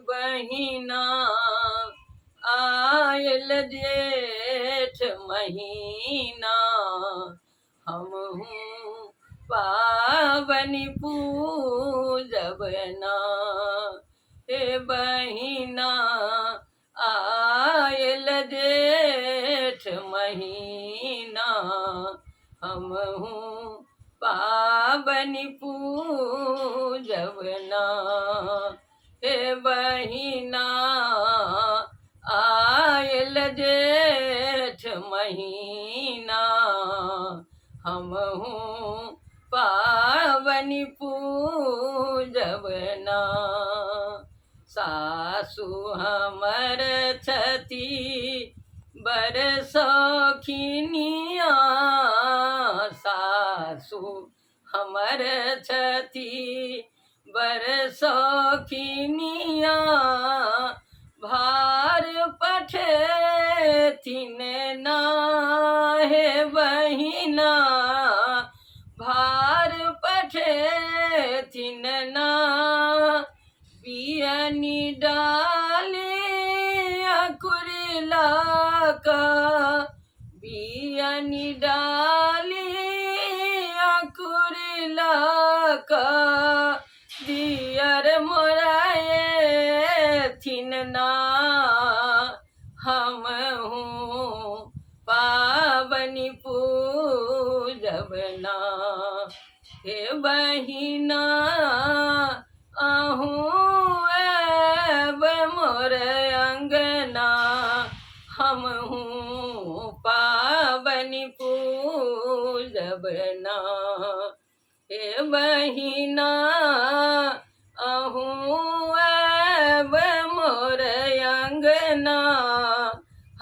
बहिना आयल जेठ महीना, हमहूँ पावनी पूजबना। हे बहिना आयल जेठ महीना, हमहूँ पावनी पूजबना। हे बहिना आयल जेठ महीना, हमहूँ पावनी पूजबना। सासु हमर छती बर शौखिनिया, सासु हमर छती बर शौखिनिया, भार पठेथिन ना। हे बहिना भार पठेथिन ना, बियनी डाली अकुरिला का, बियनी डाली अकुरिला का, दियर मोराए थिन ना। हमहूँ पावनी पूजबना। हे बहिना अहूँ ऐब मोर अंगना, हमहूँ पावनी पूजबना। हे बहिना अहूँ ऐब मोर अंगना,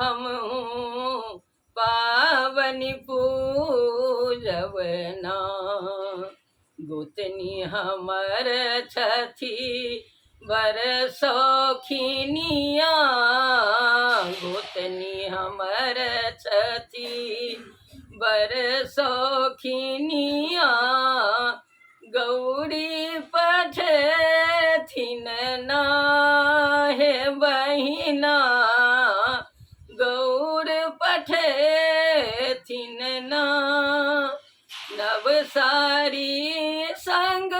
हमहूँ पावनी पूजबना। गोतनी हमर छथी बर शौखिनिया, गोतनी हमर छथी बर शौखिनिया, गौरी पठेथिन ना। हे बहिना गौर पठेथिन ना, नव सारी संग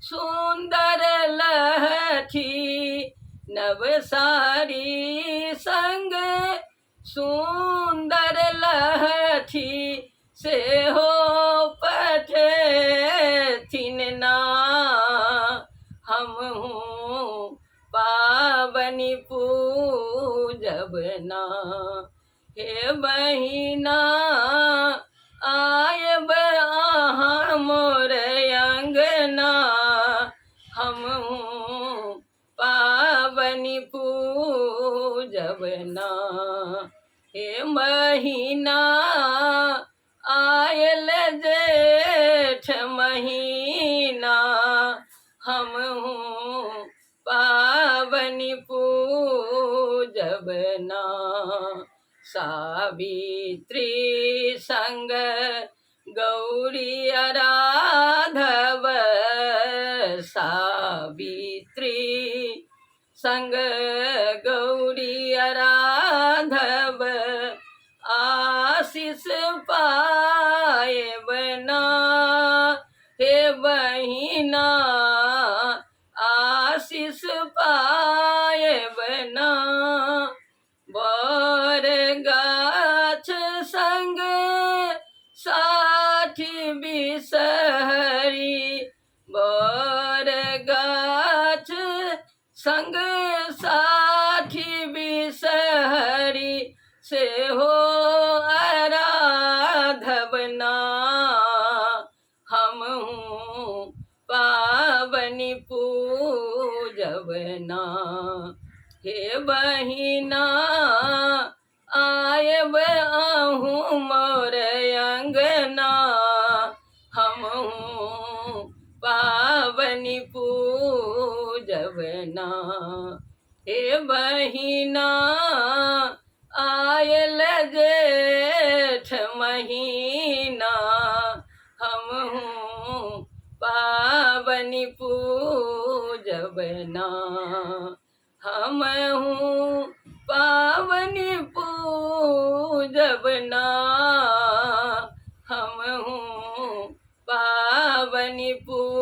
सुंदर लहठी, नव सारी संग सुंदर लहठी, से हो पठेथिन ना। हमहूँ पावनी पूजबना। हे बहिना आयब अहाँ मोर अंगना, हमहूँ पावनी पूजबना। हे महीना आयल जेठ महीना, हमहूँ पावनी पूजबना। सावित्री संग गौरी आराधव, सावित्री संग गौरी आराधव, आशीष पाएबना। हे बहिना आशीष पाएबना। बर गाछ संग साठी बिसहरी, बर गाछ संग साठी बिसहरी, से हो आराधबना। हमहूँ पावनी पूजबना। हे बहिना आयब अहूँ मोर अंगना, हमहूँ पावनी पूजबना। हे बहिना आयल जेठ महीना, हमहूँ पावनी पूजबना। पूजबना हम हूँ पावनी पूजबना हम हूँ पावनी पूजबना।